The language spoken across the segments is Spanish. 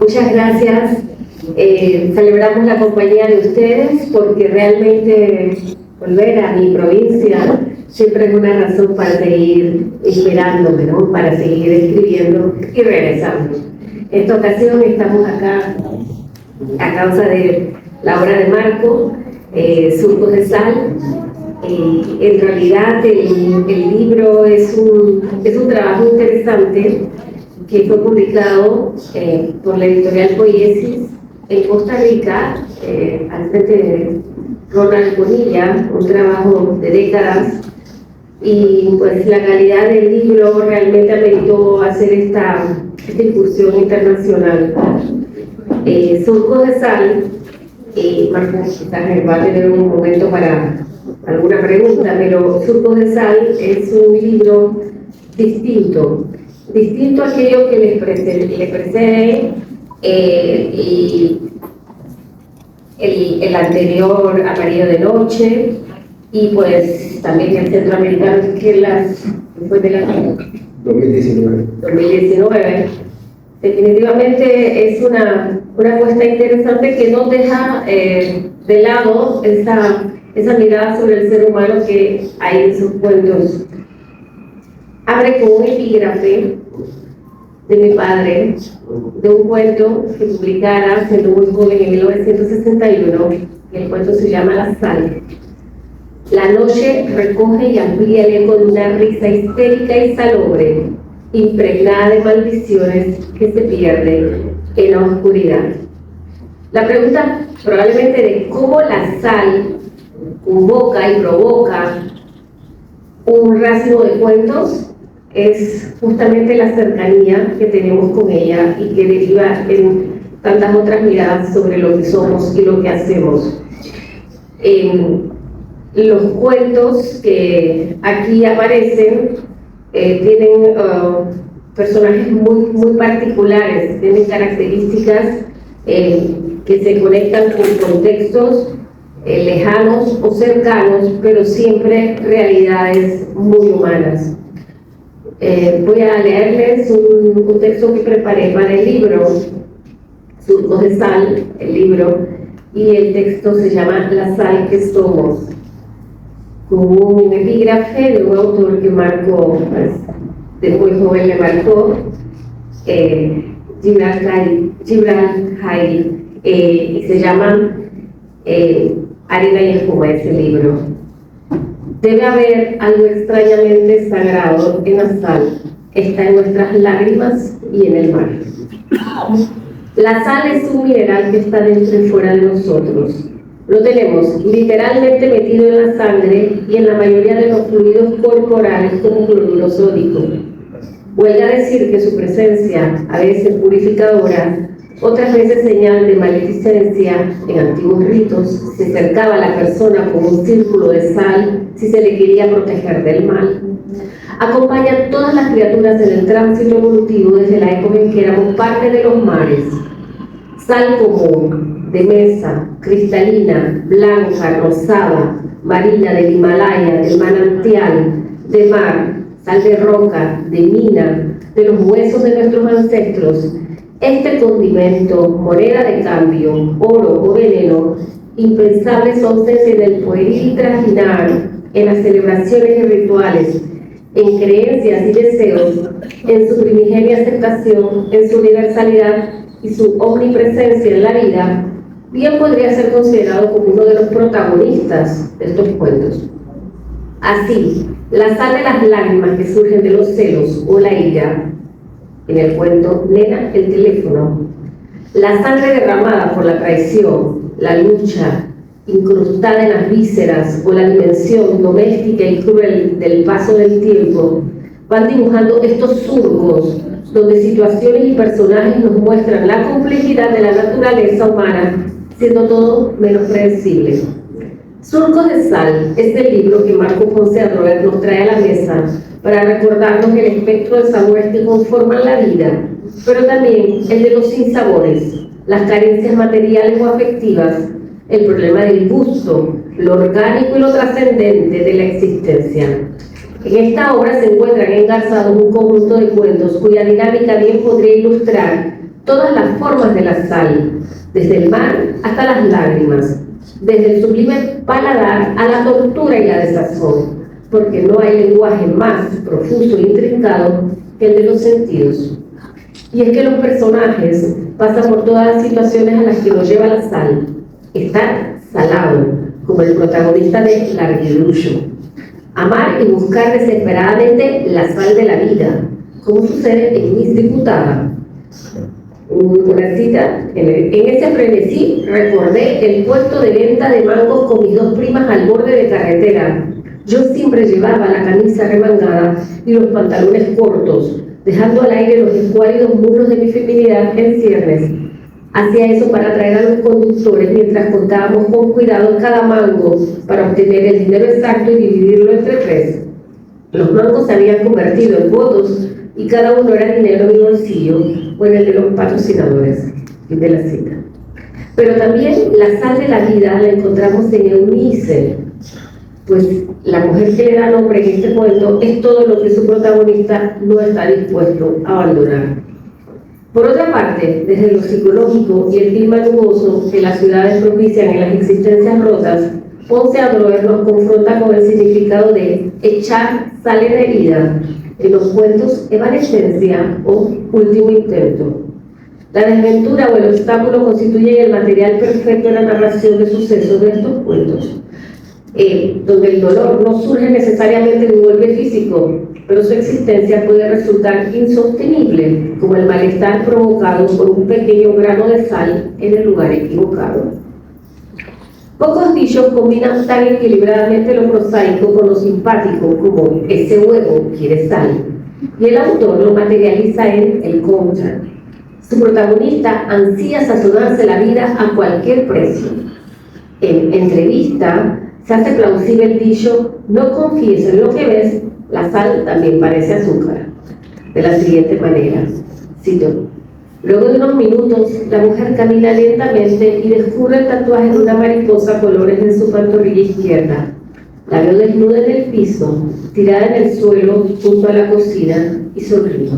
Muchas gracias. Celebramos la compañía de ustedes porque realmente volver a mi provincia siempre es una razón para seguir inspirándome, ¿no? Para seguir escribiendo y regresando. En esta ocasión estamos acá a causa de la obra de Marco, Surcos de Sal. En realidad el libro es un trabajo interesante que fue publicado por la editorial Poiesis en Costa Rica, al frente de Ronald Bonilla, un trabajo de décadas, y pues la calidad del libro realmente ameritó hacer esta incursión internacional. Surcos de Sal, Marco quizás va a tener un momento para alguna pregunta, pero Surcos de Sal es un libro distinto a aquello que le precede y el anterior, Amarillo de Noche, y pues también el centroamericano, que fue del año 2019. Definitivamente es una apuesta interesante que no deja de lado esa mirada sobre el ser humano que hay en sus cuentos. Abre con un epígrafe de mi padre, de un cuento que publicara siendo muy joven en 1961, y el cuento se llama La Sal. La noche recoge y amplía el eco de una risa histérica y salobre, impregnada de maldiciones que se pierden en la oscuridad. La pregunta probablemente de cómo la sal convoca y provoca un racimo de cuentos es justamente la cercanía que tenemos con ella y que deriva en tantas otras miradas sobre lo que somos y lo que hacemos. Los cuentos que aquí aparecen tienen personajes muy particulares, tienen características que se conectan con contextos lejanos o cercanos, pero siempre realidades muy humanas. Voy a leerles un texto que preparé para el libro, Surcos de Sal, el libro, y el texto se llama La Sal que Somos, con un epígrafe de un autor que Marco, pues, de muy joven le marcó, Gibran Jairi, y se llama Arena y Espuma, ese libro. Debe haber algo extrañamente sagrado en la sal, está en nuestras lágrimas y en el mar. La sal es un mineral que está dentro y fuera de nosotros. Lo tenemos literalmente metido en la sangre y en la mayoría de los fluidos corporales como cloruro sódico. Huelga decir que su presencia, a veces purificadora, otras veces señal de maledicencia. En antiguos ritos se cercaba a la persona con un círculo de sal si se le quería proteger del mal. Acompaña a todas las criaturas en el tránsito evolutivo desde la época en que éramos parte de los mares. Sal común, de mesa, cristalina, blanca, rosada, amarilla, del Himalaya, del manantial, de mar, sal de roca, de mina, de los huesos de nuestros ancestros. Este condimento, moneda de cambio, oro o veneno, impensable su ausencia en el pueril trajinar, en las celebraciones y rituales, en creencias y deseos, en su primigenia aceptación, en su universalidad y su omnipresencia en la vida, bien podría ser considerado como uno de los protagonistas de estos cuentos. Así, la sal de las lágrimas que surgen de los celos o la ira, en el cuento Nena, el teléfono, la sangre derramada por la traición, la lucha, incrustada en las vísceras o la dimensión doméstica y cruel del paso del tiempo, van dibujando estos surcos donde situaciones y personajes nos muestran la complejidad de la naturaleza humana, siendo todo menos predecible. Surcos de Sal es el libro que Marco Ponce Adrover nos trae a la mesa para recordarnos el espectro de sabores que conforman la vida, pero también el de los sinsabores, las carencias materiales o afectivas, el problema del gusto, lo orgánico y lo trascendente de la existencia. En esta obra se encuentran engarzados un conjunto de cuentos cuya dinámica bien podría ilustrar todas las formas de la sal, desde el mar hasta las lágrimas, desde el sublime paladar a la tortura y la desazón, porque no hay lenguaje más profuso e intrincado que el de los sentidos. Y es que los personajes pasan por todas las situaciones a las que nos lleva la sal. Estar salado, como el protagonista de Larguirucho. Amar y buscar desesperadamente la sal de la vida, como sucede en Miss Diputada. Una cita, en ese frenesí recordé el puesto de venta de mangos con mis dos primas al borde de carretera. Yo siempre llevaba la camisa remangada y los pantalones cortos, dejando al aire los escuálidos muslos de mi feminidad en ciernes. Hacía eso para atraer a los conductores mientras contábamos con cuidado cada mango para obtener el dinero exacto y dividirlo entre tres. Los mangos se habían convertido en votos y cada uno era dinero en mi bolsillo o en el de los patrocinadores. Fin de la cita. Pero también la sal de la vida la encontramos en Eunice, pues la mujer que le da nombre en este cuento es todo lo que su protagonista no está dispuesto a abandonar. Por otra parte, desde lo psicológico y el clima nuboso que las ciudades propician en las existencias rotas, Ponce Adroer nos confronta con el significado de echar sal en herida, en los cuentos Evanescencia o Último Intento. La desventura o el obstáculo constituyen el material perfecto de la narración de sucesos de estos cuentos, donde el dolor no surge necesariamente de un golpe físico, pero su existencia puede resultar insostenible, como el malestar provocado por un pequeño grano de sal en el lugar equivocado. Pocos dichos combinan tan equilibradamente lo prosaico con lo simpático como ese huevo quiere sal, y el autor lo materializa en el contra. Su protagonista ansía sazonarse la vida a cualquier precio. En Entrevista se hace plausible el dicho: no confíes en lo que ves, la sal también parece azúcar. De la siguiente manera, cito: luego de unos minutos, la mujer camina lentamente y descubre el tatuaje de una mariposa a colores en su pantorrilla izquierda. La veo desnuda en el piso, tirada en el suelo junto a la cocina, y sonríe.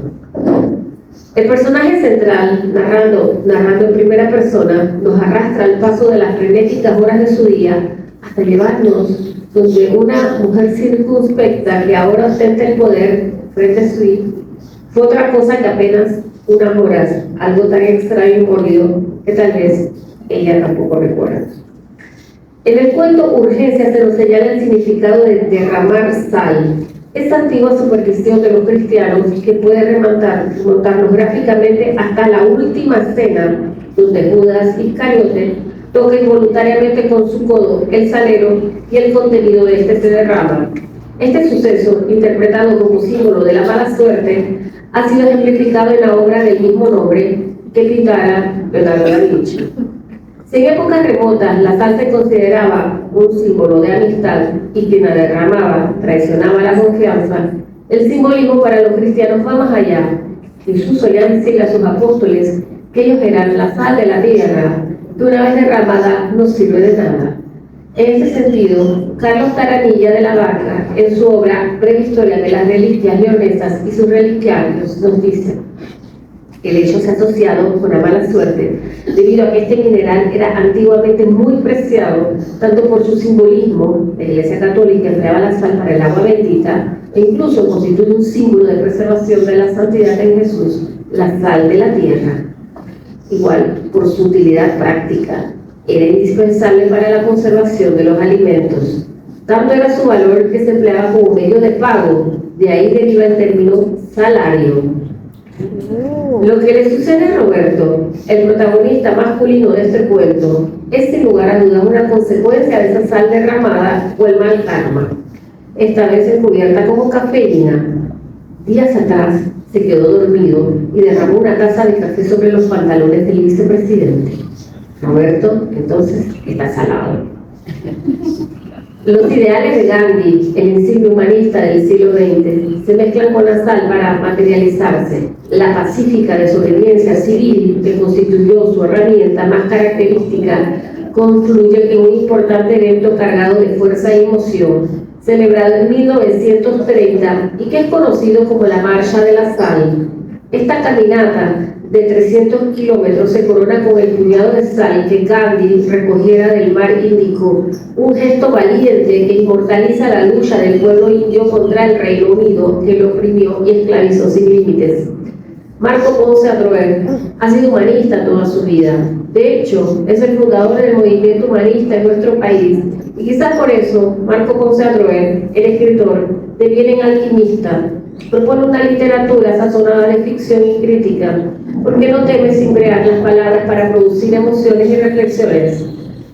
El personaje central, narrando en primera persona, nos arrastra al paso de las frenéticas horas de su día hasta llevarnos donde una mujer circunspecta que ahora ostenta el poder frente a su hijo fue otra cosa que apenas unas horas, algo tan extraño y mórbido que tal vez ella tampoco recuerda. En el cuento Urgencia se nos señala el significado de derramar sal, esta antigua superstición de los cristianos que puede remontarnos gráficamente hasta la última cena, donde Judas Iscariote toca involuntariamente con su codo el salero y el contenido de este se derrama. Este suceso, interpretado como símbolo de la mala suerte, ha sido ejemplificado en la obra del mismo nombre que pintara Leonardo da Vinci. Si en épocas remotas la sal se consideraba un símbolo de amistad y quien la derramaba traicionaba la confianza, el simbolismo para los cristianos va más allá. Jesús solía decirle a sus apóstoles que ellos eran la sal de la tierra, que una vez derramada no sirve de nada. En ese sentido, Carlos Taranilla de la Barca, en su obra Breve Historia de las Reliquias Leonesas y sus reliquiarios, nos dice: el hecho se ha asociado con la mala suerte, debido a que este mineral era antiguamente muy preciado, tanto por su simbolismo, la Iglesia Católica empleaba la sal para el agua bendita, e incluso constituye un símbolo de preservación de la santidad en Jesús, la sal de la tierra. Igual, por su utilidad práctica, era indispensable para la conservación de los alimentos. Tanto era su valor que se empleaba como medio de pago, de ahí deriva el término salario. Lo que le sucede a Roberto, el protagonista masculino de este cuento, es sin lugar a dudas una consecuencia de esa sal derramada o el mal karma, esta vez encubierta como cafeína. Días atrás se quedó dormido y derramó una taza de café sobre los pantalones del vicepresidente. Roberto, entonces, está salado. Los ideales de Gandhi, el insigne humanista del siglo XX, se mezclan con la sal para materializarse. La pacífica desobediencia civil, que constituyó su herramienta más característica, confluye en un importante evento cargado de fuerza y emoción, celebrado en 1930 y que es conocido como la Marcha de la Sal. Esta caminata de 300 kilómetros se corona con el puñado de sal que Gandhi recogiera del mar Índico, un gesto valiente que inmortaliza la lucha del pueblo indio contra el Reino Unido, que lo oprimió y esclavizó sin límites. Marco Ponce Adroer ha sido humanista toda su vida. De hecho, es el fundador del movimiento humanista en nuestro país. Y quizás por eso, Marco Ponce Adroer, el escritor, deviene en alquimista. Propone una literatura sazonada de ficción y crítica, porque no teme cimbrear las palabras para producir emociones y reflexiones.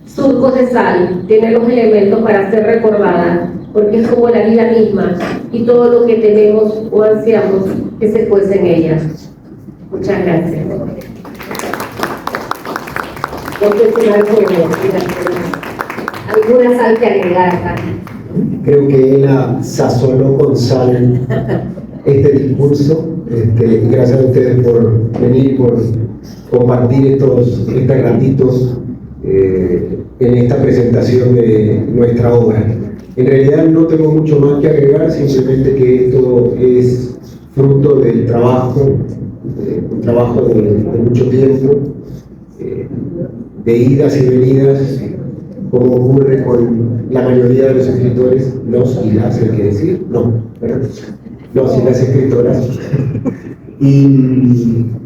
Surcos de Sal tiene los elementos para ser recordada, porque es como la vida misma y todo lo que tenemos o ansiamos que se cuece en ella. Muchas gracias. ¿Alguna sal que agregar acá? Creo que ella sazonó con sal este discurso. Gracias a ustedes por venir, por compartir estos ratitos en esta presentación de nuestra obra. En realidad no tengo mucho más que agregar, simplemente que esto es fruto del trabajo, un trabajo de mucho tiempo, de idas y venidas, como ocurre con la mayoría de los escritores, los y las, hay que decir, los y las escritoras. Y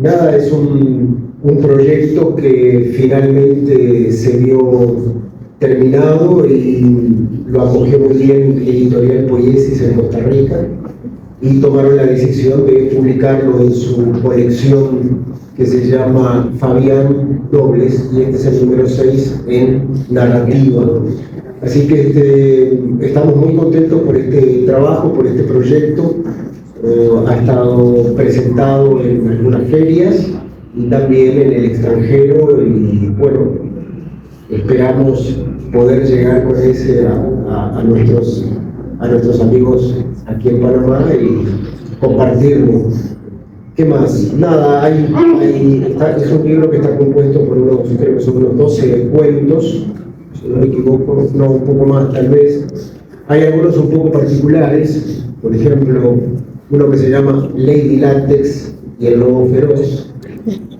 nada, es un proyecto que finalmente se vio terminado y lo acogió muy bien Editorial Poiesis en Costa Rica y tomaron la decisión de publicarlo en su colección que se llama Fabián Dobles, y este es el número 6 en narrativa. Así que estamos muy contentos por este trabajo, por este proyecto. Ha estado presentado en algunas ferias y también en el extranjero, y bueno, esperamos poder llegar con ese a nuestros amigos aquí en Panamá y compartirlo. ¿Qué más? Nada, es un libro que está compuesto por creo que son unos 12 cuentos, si no me equivoco, no, un poco más tal vez. Hay algunos un poco particulares, por ejemplo, uno que se llama Lady Látex y el lobo feroz.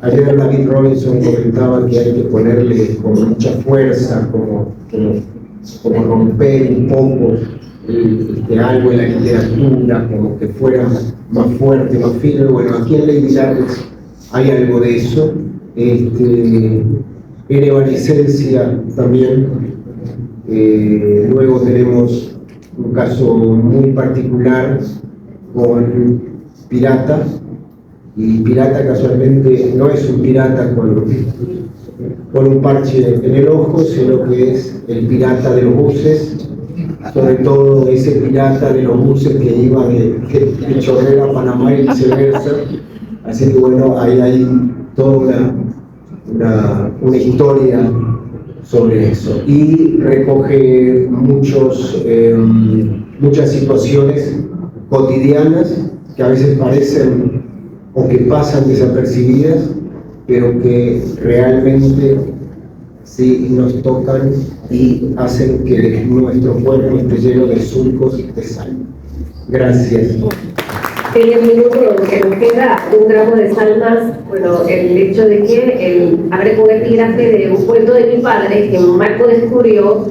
Ayer David Robinson comentaba que hay que ponerle con mucha fuerza, como romper un poco algo en la literatura, como que fuera más fuerte, más firme. Bueno, aquí en Lady Látex hay algo de eso. En Evanescencia también. Luego tenemos un caso muy particular con Pirata, y Pirata casualmente no es un pirata con un parche en el ojo, sino que es el pirata de los buses, sobre todo ese pirata de los buses que iba de Chorrera a Panamá y viceversa. Así que bueno, ahí hay toda una historia sobre eso, y recoge muchas situaciones cotidianas que a veces parecen o que pasan desapercibidas, pero que realmente sí nos tocan y hacen que nuestro cuerpo esté lleno de surcos de sal. Gracias. En el minuto que nos queda, un gramo de sal más, bueno, el hecho de que abre con epígrafe de un cuento de mi padre que Marco descubrió,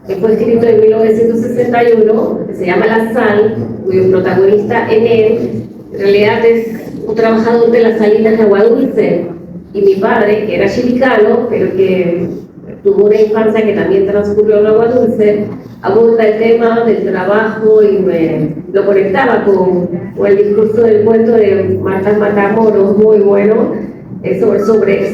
que fue escrito en 1961, que se llama La Sal, cuyo protagonista en él, en realidad es un trabajador de las salinas de Agua Dulce, y mi padre, que era chilicano, pero que tuvo una infancia que también transcurrió en Agua Dulce, aborda el tema del trabajo y lo conectaba con el discurso del cuento de Marta Matamoros, muy bueno, sobre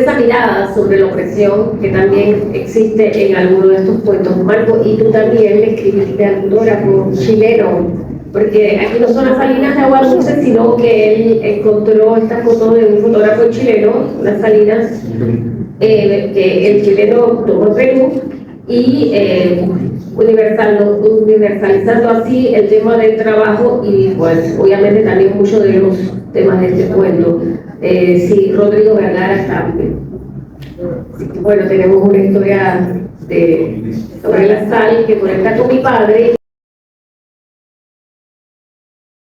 esa mirada sobre la opresión que también existe en alguno de estos cuentos. Marco, y tú también le escribiste al fotógrafo chileno, porque aquí no son las salinas de Agua Dulce, sino que él encontró esta foto de un fotógrafo chileno, las salinas que el chileno tomó en Perú, y universalizando así el tema del trabajo y pues obviamente también muchos de los temas de este cuento. Sí, Rodrigo Vergara también. Bueno, tenemos una historia sobre la sal que conecta con mi padre.